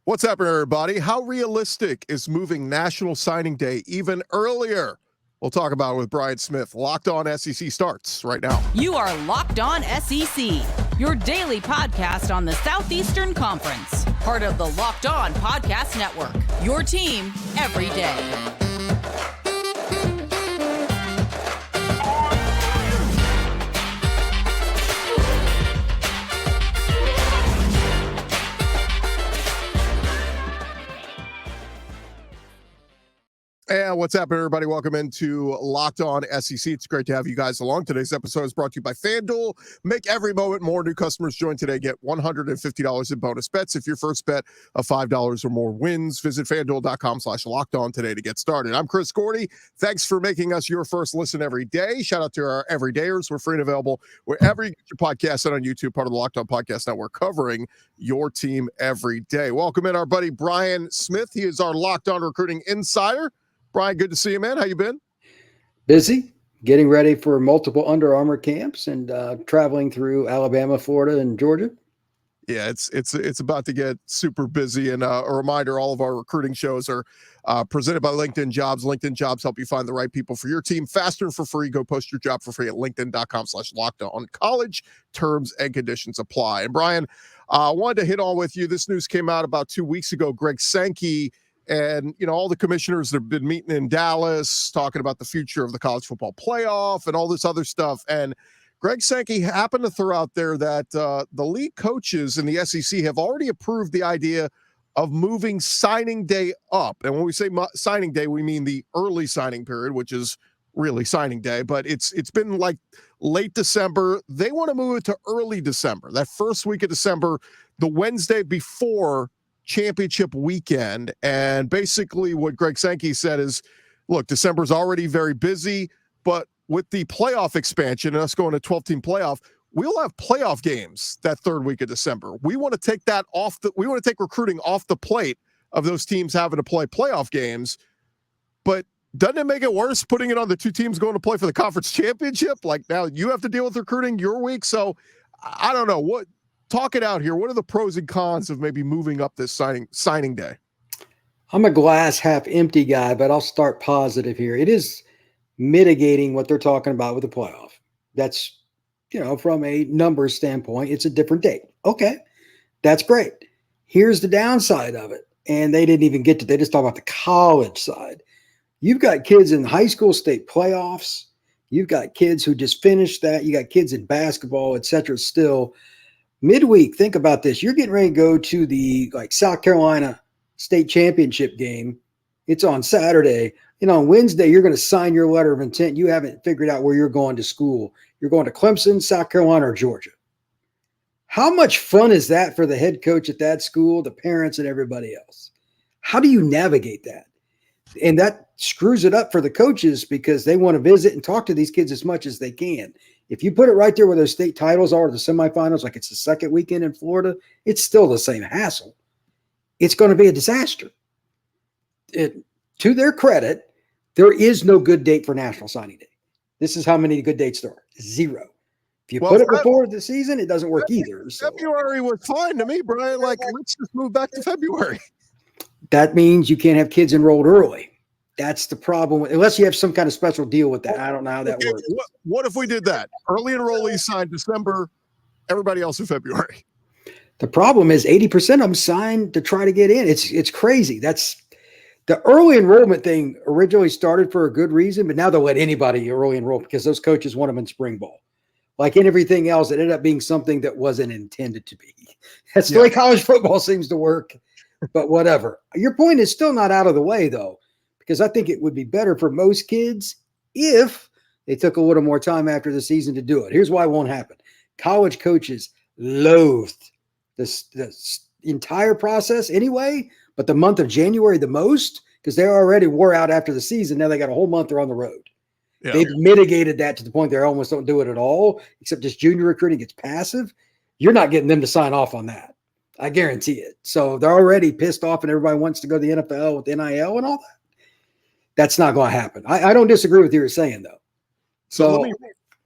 What's happening, everybody? How realistic is moving National Signing Day even earlier? We'll talk about it with Brian Smith. Locked On SEC starts right now. You are Locked On SEC, your daily podcast on the Southeastern Conference. Part of the Locked On Podcast Network, your team every day. And what's happening, everybody? Welcome into Locked On SEC. It's great to have you guys along. Today's episode is brought to you by FanDuel. Make every moment more. New customers join today. Get $150 in bonus bets if your first bet of $5 or more wins. Visit FanDuel.com/LockedOn today to get started. I'm Chris Gordy. Thanks for making us your first listen every day. Shout out to our everydayers. We're free and available wherever you get your podcast and on YouTube, part of the Locked On Podcast Network, covering your team every day. Welcome in our buddy Brian Smith. He is our Locked On Recruiting Insider. Brian, good to see you, man. How you been? Busy, getting ready for multiple Under Armour camps and traveling through Alabama, Florida, and Georgia. Yeah, it's about to get super busy. And a reminder, all of our recruiting shows are presented by LinkedIn Jobs. LinkedIn Jobs help you find the right people for your team faster and for free. Go post your job for free at linkedin.com/lockedon. College terms and conditions apply. And Brian, I wanted to hit on with you. This news came out about 2 weeks ago. Greg Sankey and, all the commissioners that have been meeting in Dallas, talking about the future of the college football playoff and all this other stuff. And Greg Sankey happened to throw out there that the league coaches in the SEC have already approved the idea of moving signing day up. And when we say signing day, we mean the early signing period, which is really signing day. But it's been like late December. They want to move it to early December, that first week of December, the Wednesday before championship weekend. And basically what Greg Sankey said is, look, December's already very busy, but with the playoff expansion and us going to 12-team playoff, we'll have playoff games that third week of December. We want to take we want to take recruiting off the plate of those teams having to play playoff games. But doesn't it make it worse putting it on the two teams going to play for the conference championship? Like, now you have to deal with recruiting your week. So I don't know. Talk it out here. What are the pros and cons of maybe moving up this signing day? I'm a glass half empty guy, but I'll start positive here. It is mitigating what they're talking about with the playoff. That's, from a numbers standpoint, it's a different date. Okay, that's great. Here's the downside of it. And they didn't even get to, they just talk about the college side. You've got kids in high school state playoffs. You've got kids who just finished that. You got kids in basketball, et cetera, still. Midweek, think about this. You're getting ready to go to the South Carolina state championship game. It's on Saturday. On Wednesday, you're going to sign your letter of intent. You haven't figured out where you're going to school. You're going to Clemson, South Carolina, or Georgia. How much fun is that for the head coach at that school, the parents, and everybody else? How do you navigate that? And that screws it up for the coaches because they want to visit and talk to these kids as much as they can. If you put it right there where those state titles are, the semifinals, like it's the second weekend in Florida, it's still the same hassle. It's going to be a disaster. To their credit, there is no good date for National Signing Day. This is how many good dates there are. 0. If you put it before the season, it doesn't work either. So. February was fine to me, Brian. Let's just move back to February. That means you can't have kids enrolled early. That's the problem, unless you have some kind of special deal with that. I don't know how that works. What if we did that? Early enrollees signed December, everybody else in February. The problem is 80% of them signed to try to get in. It's crazy. That's the early enrollment thing originally started for a good reason, but now they'll let anybody early enroll because those coaches want them in spring ball. Like in everything else, it ended up being something that wasn't intended to be. That's the way college football seems to work, but whatever. Your point is still not out of the way, though. Because I think it would be better for most kids if they took a little more time after the season to do it. Here's why it won't happen. College coaches loathed this entire process anyway, but the month of January the most, because they already wore out after the season. Now they got a whole month they're on the road. Yeah. They've mitigated that to the point they almost don't do it at all, except just junior recruiting gets passive. You're not getting them to sign off on that. I guarantee it. So they're already pissed off and everybody wants to go to the NFL with NIL and all that. That's not going to happen. I don't disagree with what you're saying, though. So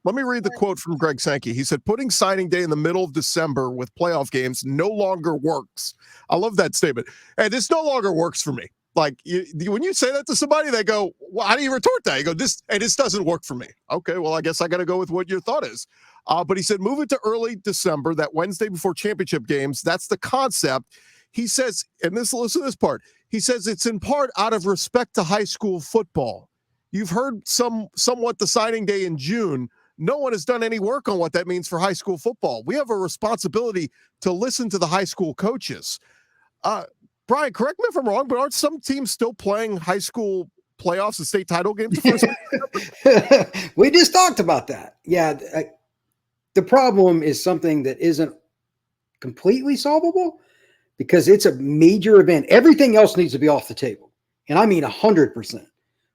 Let me read the quote from Greg Sankey. He said, putting signing day in the middle of December with playoff games no longer works. I love that statement. And this no longer works for me. Like when you say that to somebody, they go, well, how do you retort that? You go, this doesn't work for me. Okay, well, I guess I got to go with what your thought is. But he said, move it to early December, that Wednesday before championship games. That's the concept. He says, and listen to this part. He says it's in part out of respect to high school football. You've heard somewhat the signing day in June. No one has done any work on what that means for high school football. We have a responsibility to listen to the high school coaches. Brian, correct me if I'm wrong, but aren't some teams still playing high school playoffs and state title games? We just talked about that. Yeah. The problem is something that isn't completely solvable because it's a major event. Everything else needs to be off the table. And I mean 100%.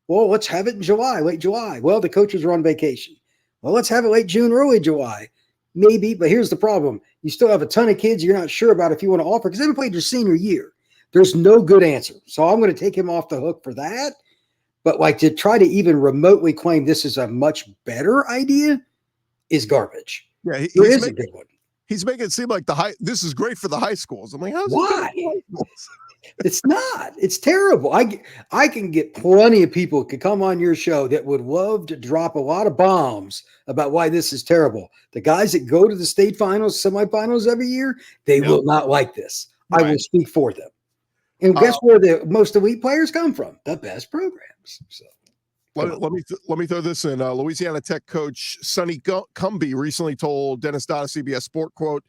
Well, let's have it in July, late July. Well, the coaches are on vacation. Well, let's have it late June, early July. Maybe, but here's the problem. You still have a ton of kids you're not sure about if you want to offer because they haven't played your senior year. There's no good answer. So I'm going to take him off the hook for that. But like to try to even remotely claim this is a much better idea is garbage. Yeah, there is a good one. He's making it seem like this is great for the high schools. I'm like, why? It's not. It's terrible. I can get plenty of people who could come on your show that would love to drop a lot of bombs about why this is terrible. The guys that go to the state finals, semifinals every year, they will not like this. Right. I will speak for them. And guess where the most elite players come from? The best programs. So let me throw this in. Louisiana Tech coach Sonny Cumbie recently told Dennis Dodd, CBS Sport, quote,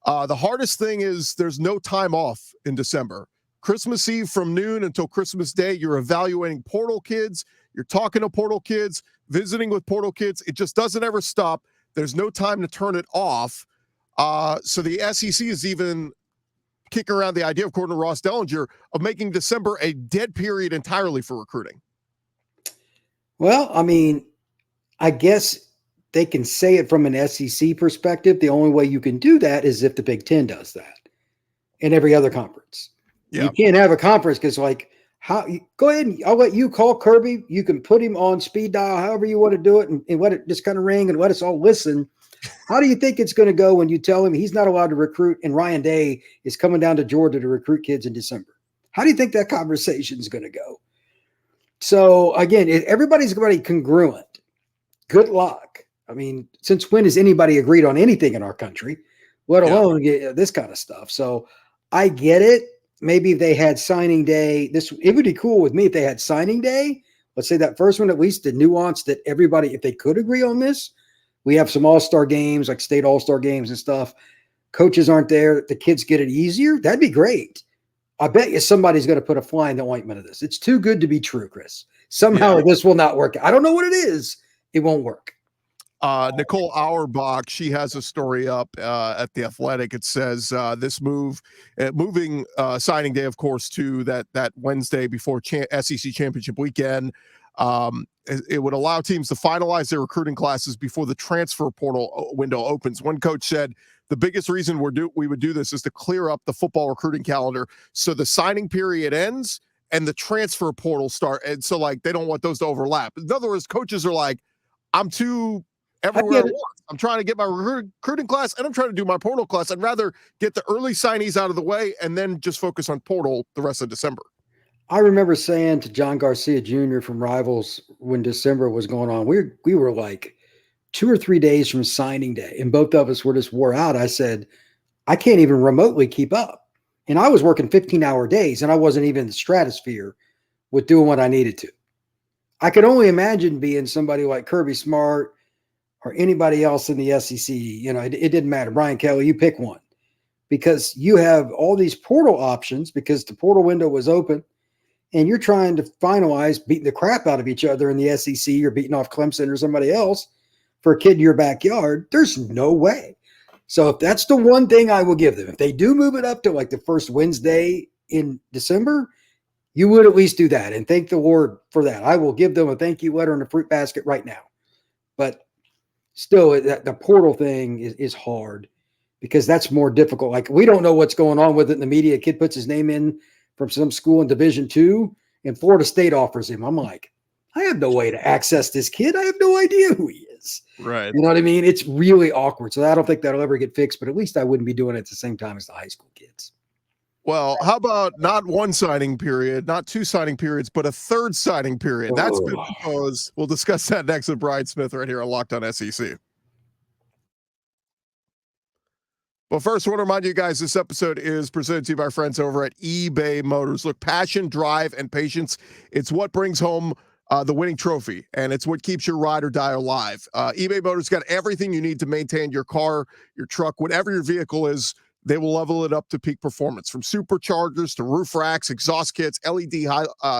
the hardest thing is there's no time off in December. Christmas Eve from noon until Christmas Day, you're evaluating portal kids. You're talking to portal kids, visiting with portal kids. It just doesn't ever stop. There's no time to turn it off. So the SEC is even kicking around the idea, according to Ross Dellinger, of making December a dead period entirely for recruiting. Well, I mean, I guess they can say it from an SEC perspective. The only way you can do that is if the Big Ten does that and every other conference. Yeah. You can't have a conference because, like, go ahead and I'll let you call Kirby. You can put him on speed dial, however you want to do it, and let it just kind of ring and let us all listen. How do you think it's going to go when you tell him he's not allowed to recruit and Ryan Day is coming down to Georgia to recruit kids in December? How do you think that conversation is going to go? So, again, everybody's going to be congruent. Good luck. I mean, since when has anybody agreed on anything in our country, let alone this kind of stuff? So I get it. Maybe if they had signing day, it would be cool with me if they had signing day. Let's say that first one, at least the nuance that everybody, if they could agree on this, we have some all-star games, like state all-star games and stuff. Coaches aren't there. The kids get it easier. That'd be great. I bet you somebody's going to put a fly in the ointment of this. It's too good to be true, Chris. Somehow this will not work. I don't know what it is. It won't work. Nicole Auerbach, she has a story up at The Athletic. It says this moving signing day, of course, to that Wednesday before SEC championship weekend. It would allow teams to finalize their recruiting classes before the transfer portal window opens. One coach said the biggest reason we would do this is to clear up the football recruiting calendar so the signing period ends and the transfer portal start. And so, like, they don't want those to overlap. In other words, coaches are like, I'm too everywhere at once. I'm trying to get my recruiting class and I'm trying to do my portal class. I'd rather get the early signees out of the way and then just focus on portal the rest of December. I remember saying to John Garcia Jr. from Rivals when December was going on, we were like 2 or 3 days from signing day and both of us were just wore out. I said, I can't even remotely keep up. And I was working 15-hour days and I wasn't even in the stratosphere with doing what I needed to. I could only imagine being somebody like Kirby Smart or anybody else in the SEC. You know, it didn't matter. Brian Kelly, you pick one. Because you have all these portal options because the portal window was open and you're trying to finalize beating the crap out of each other in the SEC or beating off Clemson or somebody else for a kid in your backyard. There's no way. So if that's the one thing I will give them, if they do move it up to like the first Wednesday in December, you would at least do that and thank the Lord for that. I will give them a thank you letter in a fruit basket right now. But still, the portal thing is hard because that's more difficult. Like, we don't know what's going on with it in the media. A kid puts his name in from some school in Division II and Florida State offers him. I'm like, I have no way to access this kid. I have no idea who he is. Right. You know what I mean? It's really awkward. So I don't think that'll ever get fixed, but at least I wouldn't be doing it at the same time as the high school kids. Well, how about not one signing period, not two signing periods, but a third signing period? That's been proposed. We'll discuss that next with Brian Smith right here on Locked On SEC. Well, first, I want to remind you guys this episode is presented to you by our friends over at eBay Motors. Look, passion, drive, and patience, it's what brings home the winning trophy, and it's what keeps your ride or die alive. eBay Motors got everything you need to maintain your car, your truck, whatever your vehicle is. They will level it up to peak performance, from superchargers to roof racks, exhaust kits, LED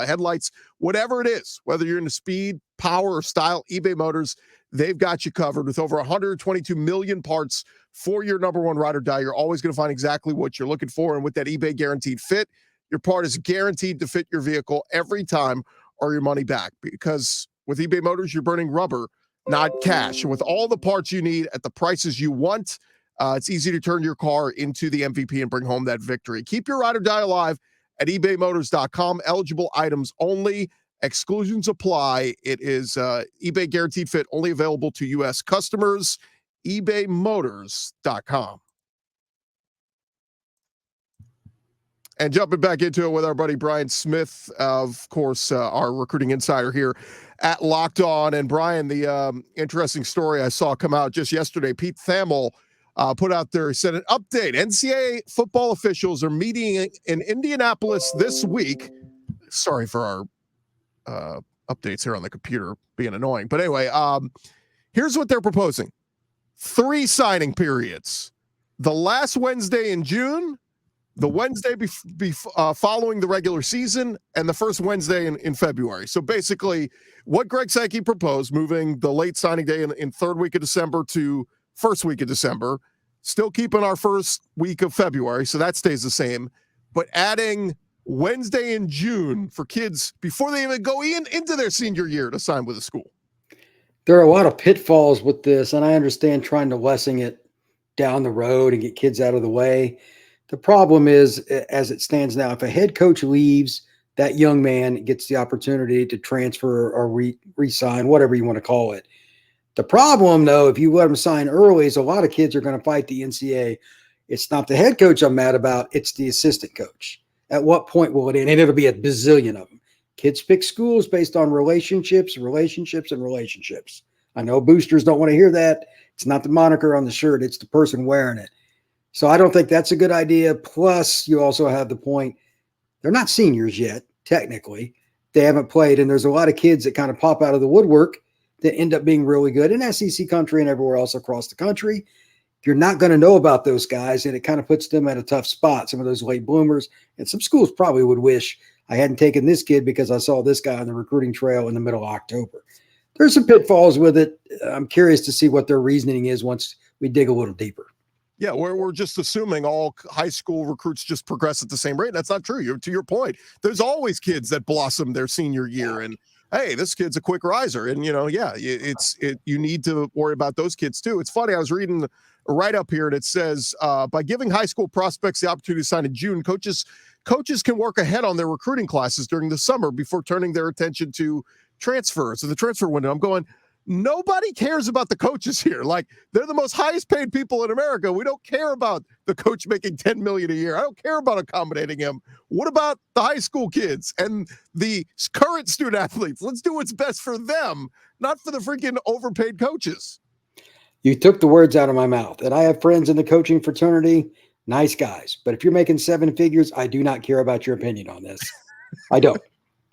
headlights, whatever it is, whether you're into speed, power, or style, eBay Motors, they've got you covered with over 122 million parts for your number one ride or die. You're always going to find exactly what you're looking for. And with that eBay Guaranteed Fit, your part is guaranteed to fit your vehicle every time or your money back. Because with eBay Motors, you're burning rubber, not cash. And with all the parts you need at the prices you want, it's easy to turn your car into the MVP and bring home that victory. Keep your ride or die alive at ebaymotors.com. Eligible items only. Exclusions apply. It is eBay Guaranteed Fit, only available to U.S. customers. ebaymotors.com. And jumping back into it with our buddy Brian Smith, of course, our recruiting insider here at Locked On. And Brian, the interesting story I saw come out just yesterday, Pete Thamel put out there, he said an update. NCAA football officials are meeting in Indianapolis this week. Sorry for our updates here on the computer being annoying. But anyway, here's what they're proposing. 3 signing periods. The last Wednesday in June, the Wednesday following the regular season, and the first Wednesday in February. So basically, what Greg Sankey proposed, moving the late signing day in third week of December to first week of December, still keeping our first week of February, so that stays the same, but adding Wednesday in June for kids before they even go into their senior year to sign with a school. There are a lot of pitfalls with this, and I understand trying to lessen it down the road and get kids out of the way. The problem is, as it stands now, if a head coach leaves, that young man gets the opportunity to transfer or re-sign, whatever you want to call it. The problem, though, if you let them sign early, is a lot of kids are going to fight the NCAA. It's not the head coach I'm mad about. It's the assistant coach. At what point will it end? And it'll be a bazillion of them. Kids pick schools based on relationships. I know boosters don't want to hear that. It's not the moniker on the shirt. It's the person wearing it. So I don't think that's a good idea. Plus, you also have the point, they're not seniors yet, technically. They haven't played, and there's a lot of kids that kind of pop out of the woodwork that end up being really good in SEC country and everywhere else across the country. You're not going to know about those guys, and it kind of puts them at a tough spot, some of those late bloomers. And some schools probably would wish I hadn't taken this kid because I saw this guy on the recruiting trail in the middle of October. There's some pitfalls with it. I'm curious to see what their reasoning is once we dig a little deeper. Yeah, we're just assuming all high school recruits just progress at the same rate. That's not true. To your point, there's always kids that blossom their senior year, and hey, this kid's a quick riser. And you need to worry about those kids too. It's funny. I was reading a write-up here, and it says by giving high school prospects the opportunity to sign in June, coaches can work ahead on their recruiting classes during the summer before turning their attention to transfers. So the transfer window, I'm going, nobody cares about the coaches here. Like, they're the most highest paid people in America. We don't care about the coach making $10 million a year. I don't care about accommodating him. What about the high school kids and the current student athletes? Let's do what's best for them, not for the freaking overpaid coaches. You took the words out of my mouth. And I have friends in the coaching fraternity, nice guys. But if you're making 7 figures, I do not care about your opinion on this. I don't.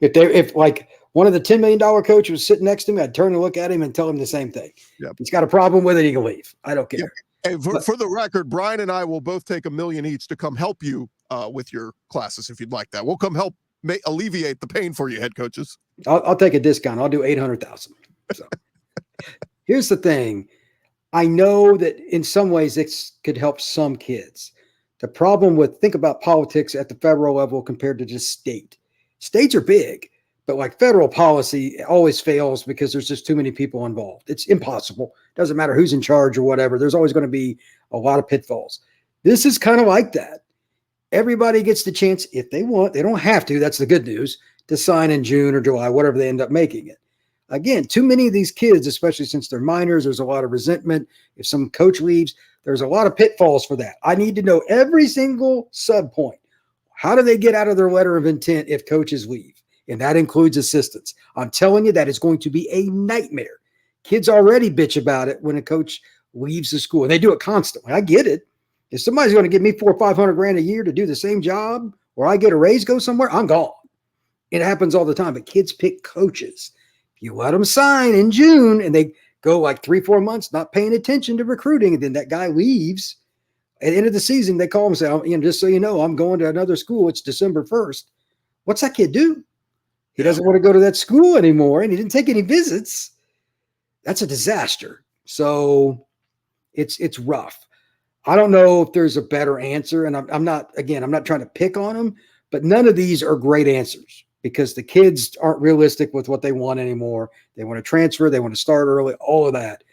If like one of the $10 million coaches was sitting next to me, I'd turn and look at him and tell him the same thing. Yep. If he's got a problem with it, he can leave. I don't care. Yep. Hey, for the record, Brian and I will both take $1 million each to come help you with your classes if you'd like that. We'll come help alleviate the pain for you, head coaches. I'll take a discount. I'll do $800,000. So here's the thing. I know that in some ways this could help some kids. The problem think about politics at the federal level compared to just state. States are big, but like federal policy always fails because there's just too many people involved. It's impossible. Doesn't matter who's in charge or whatever. There's always going to be a lot of pitfalls. This is kind of like that. Everybody gets the chance if they want. They don't have to. That's the good news, to sign in June or July, whatever they end up making it. Again, too many of these kids, especially since they're minors, there's a lot of resentment. If some coach leaves, there's a lot of pitfalls for that. I need to know every single sub point. How do they get out of their letter of intent if coaches leave? And that includes assistants. I'm telling you, that is going to be a nightmare. Kids already bitch about it when a coach leaves the school, and they do it constantly. I get it. If somebody's going to give me $400,000 or $500,000 a year to do the same job, or I get a raise, go somewhere, I'm gone. It happens all the time, but kids pick coaches. If you let them sign in June and they go like 3-4 months not paying attention to recruiting, and then that guy leaves at the end of the season, they call him and say, just so you know, I'm going to another school. It's December 1st. What's that kid do? He doesn't want to go to that school anymore, and he didn't take any visits. That's a disaster. So it's rough. I don't know if there's a better answer, and I'm not trying to pick on them, but none of these are great answers because the kids aren't realistic with what they want anymore. They want to transfer. They want to start early, all of that.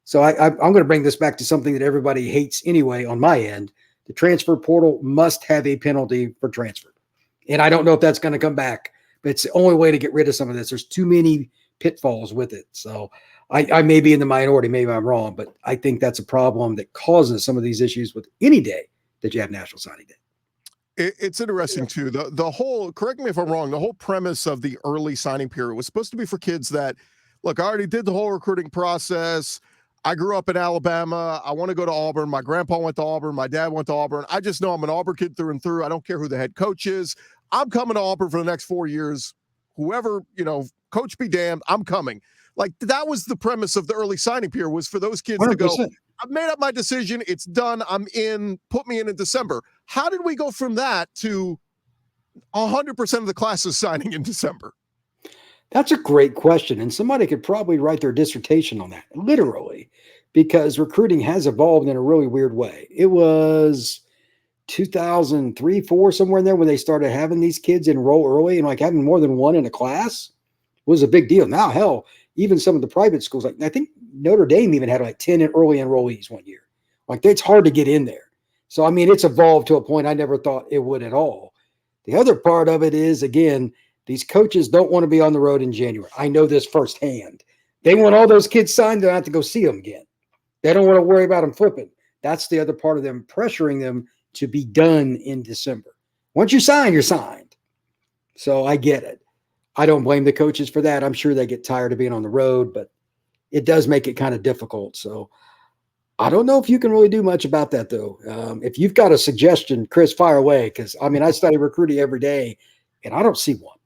So I'm going to bring this back to something that everybody hates anyway on my end. The transfer portal must have a penalty for transfer. And I don't know if that's going to come back, but it's the only way to get rid of some of this. There's too many pitfalls with it. So I may be in the minority, maybe I'm wrong, but I think that's a problem that causes some of these issues with any day that you have National Signing Day. It's interesting too. The whole, correct me if I'm wrong, the whole premise of the early signing period was supposed to be for kids that, look, I already did the whole recruiting process. I grew up in Alabama. I want to go to Auburn. My grandpa went to Auburn. My dad went to Auburn. I just know I'm an Auburn kid through and through. I don't care who the head coach is. I'm coming to Auburn for the next 4 years. Whoever, coach be damned, I'm coming. Like, that was the premise of the early signing period, was for those kids 100%. To go, I've made up my decision. It's done. I'm in. Put me in December. How did we go from that to 100% of the classes signing in December? That's a great question. And somebody could probably write their dissertation on that, literally, because recruiting has evolved in a really weird way. It was 2003, 4, somewhere in there when they started having these kids enroll early, and like having more than one in a class was a big deal. Now, hell, even some of the private schools, like I think Notre Dame even had like 10 early enrollees one year. Like, it's hard to get in there. So, I mean, it's evolved to a point I never thought it would at all. The other part of it is, again, these coaches don't want to be on the road in January. I know this firsthand. They want all those kids signed. They don't have to go see them again. They don't want to worry about them flipping. That's the other part of them pressuring them to be done in December. Once you sign, you're signed. So I get it. I don't blame the coaches for that. I'm sure they get tired of being on the road, but it does make it kind of difficult. So I don't know if you can really do much about that, though. If you've got a suggestion, Chris, fire away, because, I mean, I study recruiting every day, and I don't see one.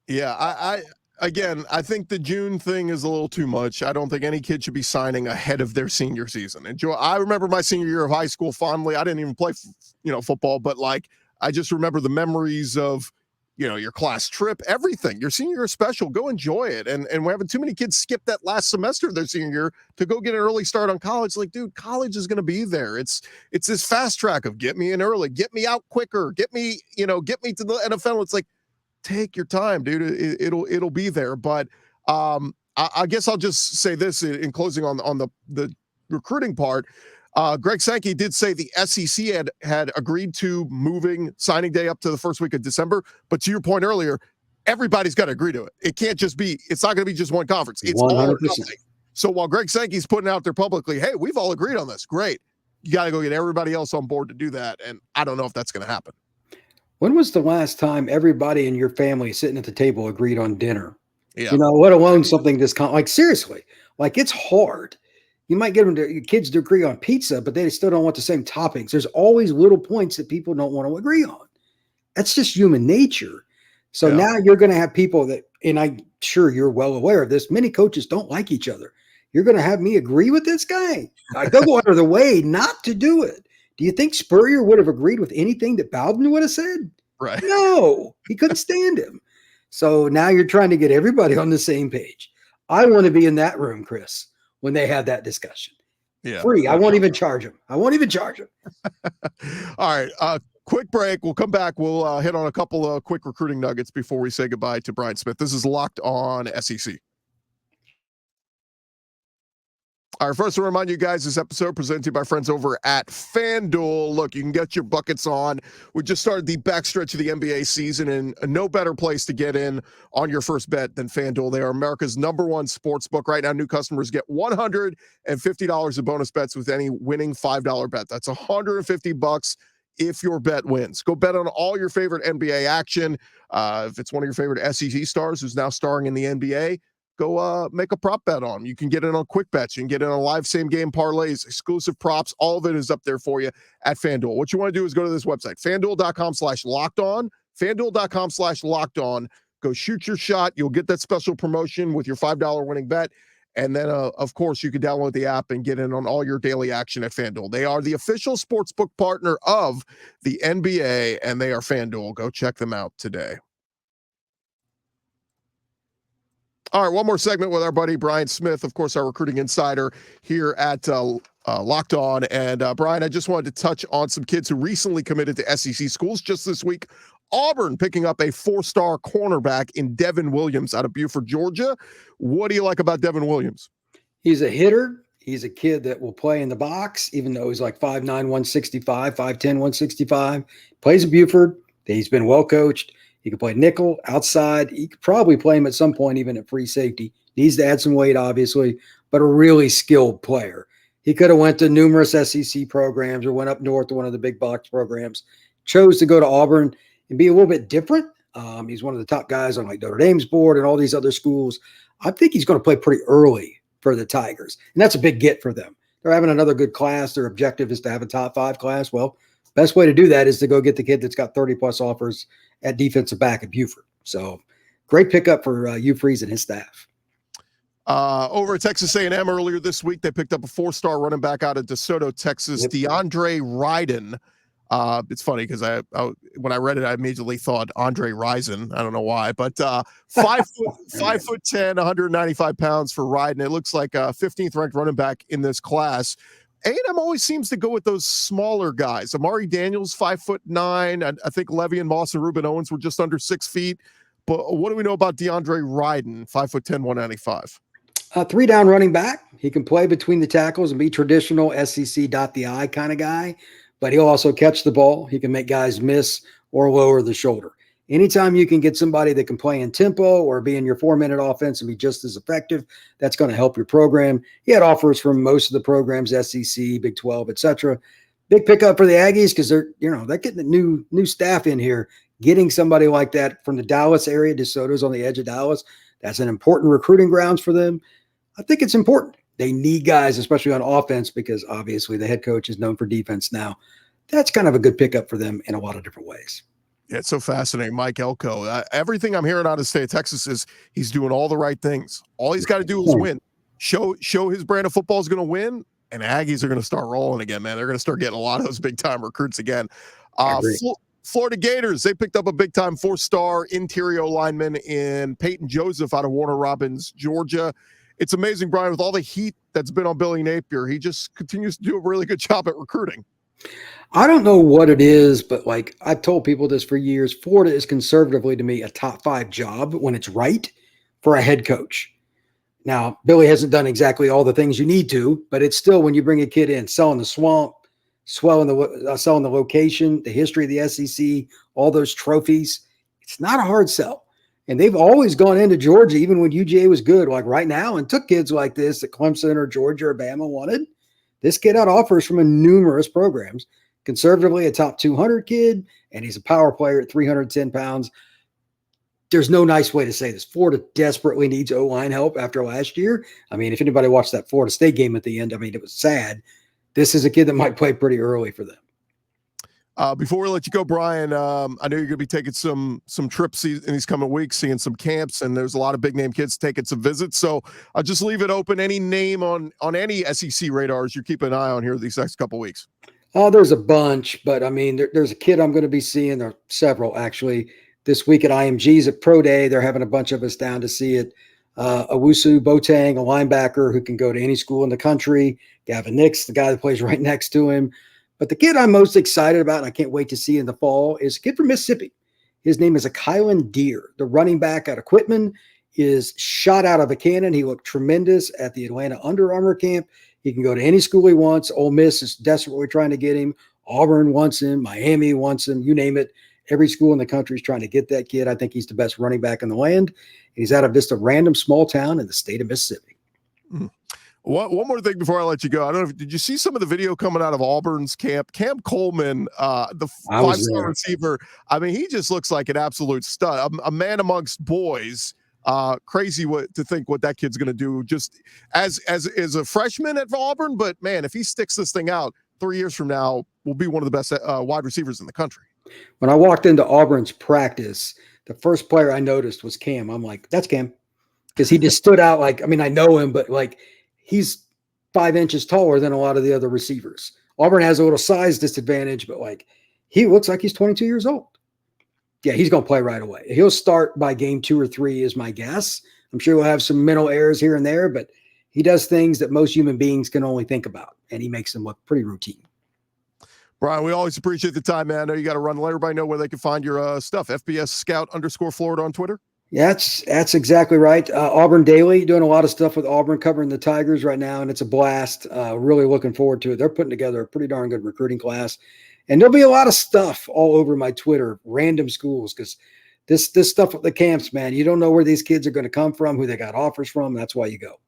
Yeah, I think the June thing is a little too much. I don't think any kid should be signing ahead of their senior season. And Joe, I remember my senior year of high school fondly. I didn't even play, football, but like, I just remember the memories of, your class trip, everything. Your senior year is special. Go enjoy it. And we're having too many kids skip that last semester of their senior year to go get an early start on college. Like, dude, college is going to be there. It's this fast track of get me in early, get me out quicker, get me to the NFL. It's like, take your time, dude. It'll be there. But I guess I'll just say this in closing on the recruiting part. Greg Sankey did say the SEC had agreed to moving signing day up to the first week of December. But to your point earlier, everybody's got to agree to it. It can't just be. It's not going to be just one conference. It's 100%. All or nothing. So while Greg Sankey's putting out there publicly, hey, we've all agreed on this. Great. You got to go get everybody else on board to do that. And I don't know if that's going to happen. When was the last time everybody in your family sitting at the table agreed on dinner? Yeah. Let alone something this like, seriously, like, it's hard. You might get your kids to agree on pizza, but they still don't want the same toppings. There's always little points that people don't want to agree on. That's just human nature. So now you're going to have people that, and I'm sure you're well aware of this, many coaches don't like each other. You're going to have me agree with this guy? They'll go out of the way not to do it. Do you think Spurrier would have agreed with anything that Bowden would have said? Right. No, he couldn't stand him. So now you're trying to get everybody on the same page. I want to be in that room, Chris, when they have that discussion. Yeah. Free. I won't even charge them. All right. Quick break. We'll come back. We'll hit on a couple of quick recruiting nuggets before we say goodbye to Brian Smith. This is Locked On SEC. All right, first to remind you guys, this episode presented to you by friends over at FanDuel. Look, you can get your buckets on. We just started the backstretch of the NBA season, and no better place to get in on your first bet than FanDuel. They are America's #1 sports book. Right now, new customers get $150 in bonus bets with any winning $5 bet. That's $150 if your bet wins. Go bet on all your favorite NBA action. If it's one of your favorite SEC stars who's now starring in the NBA, go make a prop bet on. You can get in on quick bets. You can get in on live same game parlays, exclusive props. All of it is up there for you at FanDuel. What you want to do is go to this website, FanDuel.com/lockedon, FanDuel.com/lockedon. Go shoot your shot. You'll get that special promotion with your $5 winning bet. And then, of course, you can download the app and get in on all your daily action at FanDuel. They are the official sportsbook partner of the NBA, and they are FanDuel. Go check them out today. All right, one more segment with our buddy Brian Smith, of course, our recruiting insider here at Locked On. And Brian, I just wanted to touch on some kids who recently committed to SEC schools just this week. Auburn picking up a 4-star cornerback in Devin Williams out of Beaufort, Georgia. What do you like about Devin Williams? He's a hitter. He's a kid that will play in the box, even though he's like 5'9", 165, 5'10", 165. Plays at Beaufort. He's been well coached. He can play nickel, outside. He could probably play him at some point, even at free safety. Needs to add some weight, obviously, but a really skilled player. He could have went to numerous SEC programs or went up north to one of the big box programs. Chose to go to Auburn and be a little bit different. He's one of the top guys on like Notre Dame's board and all these other schools. I think he's going to play pretty early for the Tigers, and that's a big get for them. They're having another good class. Their objective is to have a top 5 class. Well, best way to do that is to go get the kid that's got 30-plus offers at defensive back at Beaufort. So great pickup for Hugh Freeze and his staff. Over at Texas A&M earlier this week, they picked up a 4-star running back out of DeSoto, Texas, Deondrae Riden. It's funny because I when I read it, I immediately thought Andre Rison. I don't know why, but 5'10", 195 pounds for Riden. It looks like a 15th ranked running back in this class. A&M always seems to go with those smaller guys. Amari Daniels, 5'9". I think Le'Veon Moss and Ruben Owens were just under 6 feet. But what do we know about Deondrae Riden, 5'10", 195? 3-down running back. He can play between the tackles and be traditional SEC dot the I kind of guy, but he'll also catch the ball. He can make guys miss or lower the shoulder. Anytime you can get somebody that can play in tempo or be in your 4-minute offense and be just as effective, that's going to help your program. He had offers from most of the programs, SEC, Big 12, etc. Big pickup for the Aggies because they're getting a new staff in here. Getting somebody like that from the Dallas area, DeSoto's on the edge of Dallas, that's an important recruiting grounds for them. I think it's important. They need guys, especially on offense, because obviously the head coach is known for defense now. That's kind of a good pickup for them in a lot of different ways. Yeah, it's so fascinating. Mike Elko. Everything I'm hearing out of the state of Texas is he's doing all the right things. All he's got to do is win. Show his brand of football is going to win, and Aggies are going to start rolling again, man. They're going to start getting a lot of those big-time recruits again. Florida Gators, they picked up a big-time 4-star interior lineman in Peyton Joseph out of Warner Robins, Georgia. It's amazing, Brian, with all the heat that's been on Billy Napier, he just continues to do a really good job at recruiting. I don't know what it is, but like I've told people this for years, Florida is conservatively to me a top 5 job when it's right for a head coach. Now, Billy hasn't done exactly all the things you need to, but it's still when you bring a kid in, selling the swamp, selling the location, the history of the SEC, all those trophies, it's not a hard sell. And they've always gone into Georgia, even when UGA was good, like right now, and took kids like this that Clemson or Georgia or Bama wanted. This kid had offers from numerous programs. Conservatively, a top 200 kid, and he's a power player at 310 pounds. There's no nice way to say this. Florida desperately needs O-line help after last year. I mean, if anybody watched that Florida State game at the end, I mean, it was sad. This is a kid that might play pretty early for them. Before we let you go, Brian, I know you're going to be taking some trips in these coming weeks, seeing some camps, and there's a lot of big name kids taking some visits. So I'll just leave it open. Any name on any SEC radars you're keeping an eye on here these next couple of weeks? Oh, there's a bunch, but I mean, there's a kid I'm going to be seeing. There are several actually this week at IMG's at Pro Day. They're having a bunch of us down to see it. Owusu Boateng, a linebacker who can go to any school in the country. Gavin Nix, the guy that plays right next to him. But the kid I'm most excited about, and I can't wait to see in the fall, is a kid from Mississippi. His name is Kylan Deere. The running back out of Quitman is shot out of a cannon. He looked tremendous at the Atlanta Under Armour camp. He can go to any school he wants. Ole Miss is desperately trying to get him. Auburn wants him. Miami wants him. You name it. Every school in the country is trying to get that kid. I think he's the best running back in the land. He's out of just a random small town in the state of Mississippi. One more thing before I let you go. I don't know. Did you see some of the video coming out of Auburn's camp? Cam Coleman, the 5-star receiver. I mean, he just looks like an absolute stud. A man amongst boys. Crazy to think what that kid's going to do just as a freshman at Auburn. But man, if he sticks this thing out 3 years from now, will be one of the best wide receivers in the country. When I walked into Auburn's practice, the first player I noticed was Cam. I'm like, that's Cam. Because he just stood out. Like, I mean, I know him, but like, he's 5 inches taller than a lot of the other receivers. Auburn has a little size disadvantage, but like, he looks like he's 22 years old. Yeah, he's going to play right away. He'll start by game 2 or 3 is my guess. I'm sure he'll have some mental errors here and there, but he does things that most human beings can only think about, and he makes them look pretty routine. Brian, we always appreciate the time, man. I know you got to run. Let everybody know where they can find your stuff. FBS Scout_Florida on Twitter. Yeah, that's exactly right. Auburn Daily, doing a lot of stuff with Auburn, covering the Tigers right now, and it's a blast. Really looking forward to it. They're putting together a pretty darn good recruiting class. And there'll be a lot of stuff all over my Twitter, random schools, because this stuff with the camps, man, you don't know where these kids are going to come from, who they got offers from. That's why you go.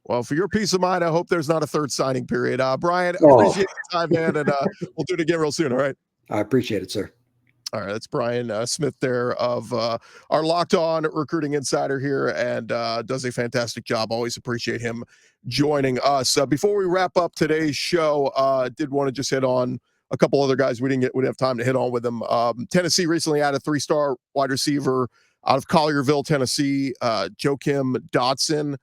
Well, for your peace of mind, I hope there's not a third signing period. Brian, appreciate your time, man, and we'll do it again real soon, all right? I appreciate it, sir. All right, that's Brian Smith there of our Locked On Recruiting Insider here, and does a fantastic job. Always appreciate him joining us. Before we wrap up today's show, did want to just hit on a couple other guys we didn't have time to hit on with them. Tennessee recently had a 3-star wide receiver out of Collierville, Tennessee, Joakim Dotson.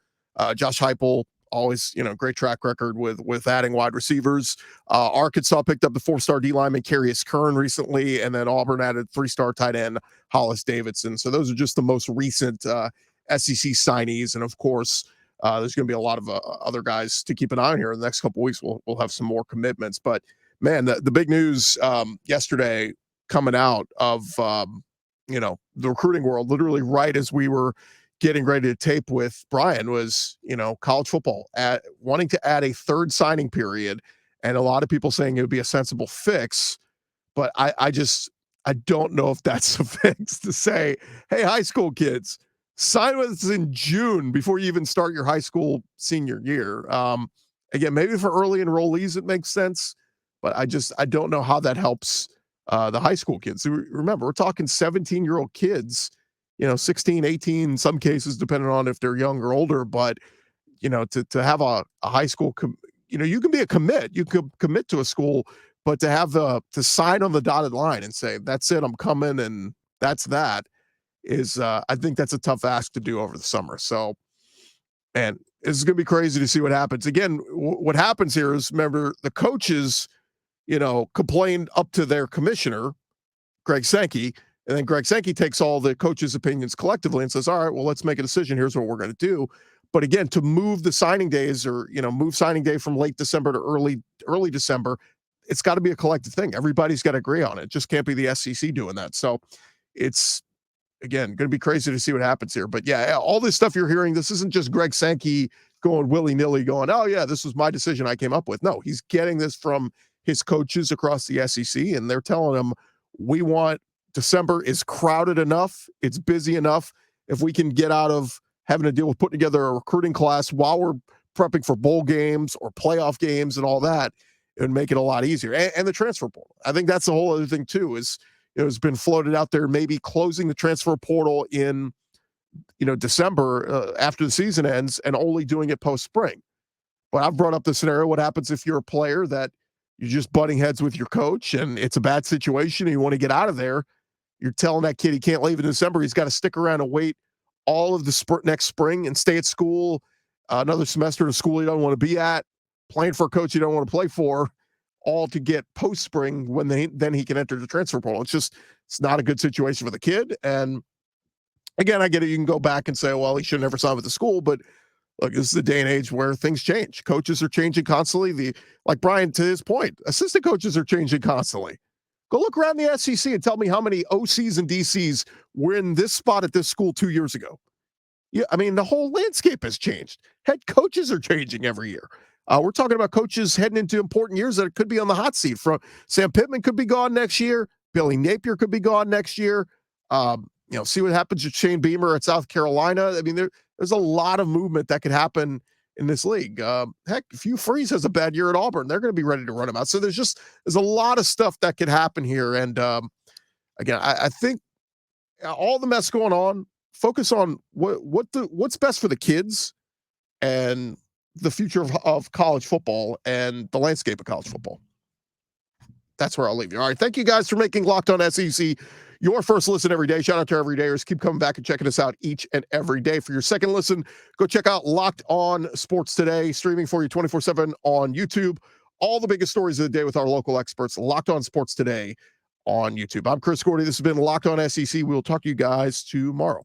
Josh Heupel, always, great track record with adding wide receivers. Arkansas picked up the 4-star D lineman Carius Kern recently, and then Auburn added 3-star tight end Hollis Davidson. So those are just the most recent SEC signees, and of course, there's going to be a lot of other guys to keep an eye on here in the next couple of weeks. We'll have some more commitments, but man, the big news yesterday coming out of the recruiting world, literally right as we were getting ready to tape with Brian, was, college football wanting to add a third signing period, and a lot of people saying it would be a sensible fix. But I don't know if that's a fix to say, hey, high school kids, sign with us in June before you even start your high school senior year. Again, maybe for early enrollees, it makes sense, but I don't know how that helps the high school kids. So remember, we're talking 17-year-old kids, 16, 18, in some cases, depending on if they're young or older. But, to have a high school, you can be a commit. You could commit to a school, but to have to sign on the dotted line and say, that's it, I'm coming, and that's that, is I think that's a tough ask to do over the summer. So, man, it's going to be crazy to see what happens. Again, what happens here is, remember, the coaches, complained up to their commissioner, Greg Sankey, and then Greg Sankey takes all the coaches' opinions collectively and says, all right, well, let's make a decision. Here's what we're going to do. But again, to move the signing days, or, move signing day from late December to early December, it's got to be a collective thing. Everybody's got to agree on it. It just can't be the SEC doing that. So it's, again, going to be crazy to see what happens here. But yeah, all this stuff you're hearing, this isn't just Greg Sankey going willy-nilly going, oh yeah, this was my decision I came up with. No, he's getting this from his coaches across the SEC, and they're telling him, we want December is crowded enough. It's busy enough. If we can get out of having to deal with putting together a recruiting class while we're prepping for bowl games or playoff games and all that, it would make it a lot easier. And the transfer portal. I think that's the whole other thing too, is it has been floated out there, maybe closing the transfer portal in, December after the season ends, and only doing it post spring. But I've brought up the scenario. What happens if you're a player that you're just butting heads with your coach and it's a bad situation and you want to get out of there? You're telling that kid he can't leave in December. He's got to stick around and wait all of the next spring and stay at school, another semester of school he don't want to be at, playing for a coach you don't want to play for, all to get post-spring when then he can enter the transfer portal. It's not a good situation for the kid. And again, I get it. You can go back and say, well, he should never sign with the school, but look, this is the day and age where things change. Coaches are changing constantly. Like Brian, to his point, assistant coaches are changing constantly. Go look around the SEC and tell me how many OCs and DCs were in this spot at this school 2 years ago. Yeah, I mean, the whole landscape has changed. Head coaches are changing every year. We're talking about coaches heading into important years that could be on the hot seat. From Sam Pittman could be gone next year. Billy Napier could be gone next year. See what happens with Shane Beamer at South Carolina. I mean, there's a lot of movement that could happen in this league. Heck, if Hugh Freeze has a bad year at Auburn, they're going to be ready to run him out. So there's a lot of stuff that could happen here. And again, I think all the mess going on, focus on what's best for the kids and the future of college football and the landscape of college football. That's where I'll leave you. All right. Thank you guys for making Locked On SEC your first listen every day. Shout out to our everydayers. Keep coming back and checking us out each and every day. For your second listen, go check out Locked On Sports Today, streaming for you 24/7 on YouTube. All the biggest stories of the day with our local experts. Locked On Sports Today on YouTube. I'm Chris Gordy. This has been Locked On SEC. We'll talk to you guys tomorrow.